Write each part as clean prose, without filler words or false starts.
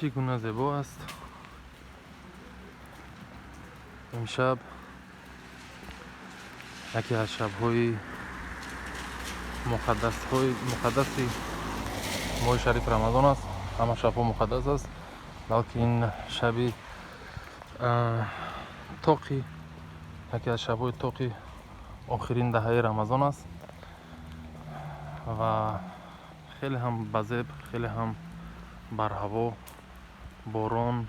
چی گونه زیبا است. امشب یکی از شب‌های مقدسی ماه شریف رمضان است. همه شب‌ها مقدس است، بلکه این شبی توقی یکی از شب‌های توقی آخرین دهه رمضان است و خیلی هم بزرگ، خیلی هم بر هوا باران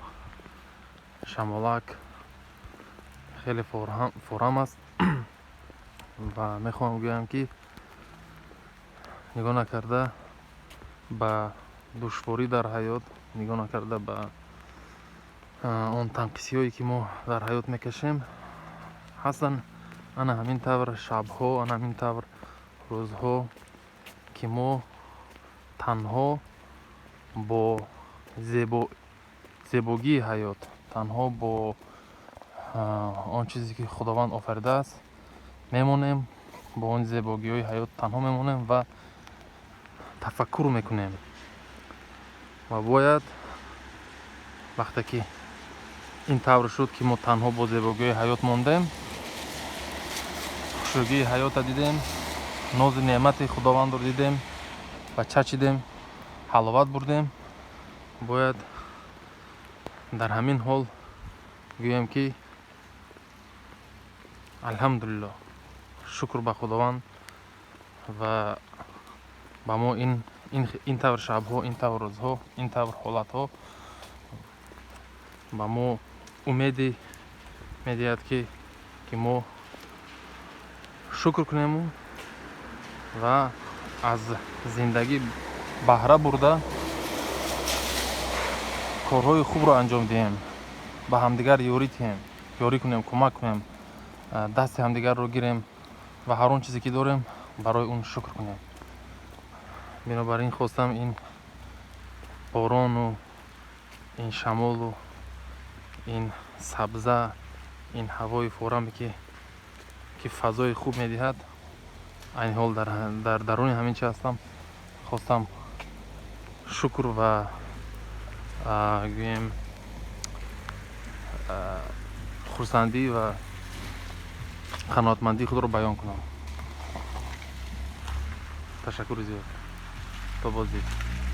شمالک خیلی فورم است و میخوام بگویم که نگاه نکرده به دشواری در حیات، نگاه نکرده به آن تنقیسی هایی که ما در حیات میکشیم، حسن انا همین طور شبها، انا همین طور روزها که ما تنها با زیبایی حیات، تنها با آن چیزی که خداوند آفریده است میمونیم، با اون زیبایی های حیات تنها میمونیم و تفکر میکنیم. و باید وقتی که این طور شد که ما تنها با زیبایی حیات موندیم، خوشویی حیات دیدیم، ناز نعمت خداوند رو دیدیم و چشیدیم، حلاوت بردیم، باید در همین حال گویم که الحمدلله، شکر به خداوند و با ما این طور شب‌ها، این طور روزها، این طور حالت‌ها با ما امیدی میدهد که ما شکر کنیم و از زندگی بهره برده کارهای خوب رو انجام دهیم، به همدیگر یاری کنیم، کمک کنیم، دست همدیگر رو گیریم و هر اون چیزی که داریم برای اون شکر کنیم. بنابراین خواستم این باران و این شمال و این سبزه، این هوای فورمی که فضای خوب میدهد، این حال در درون همین چی هستم، خواستم شکر و گویم خرسندی و قناعتمندی خود رو بیان کنم. تشکر زیاد. تا بازدید.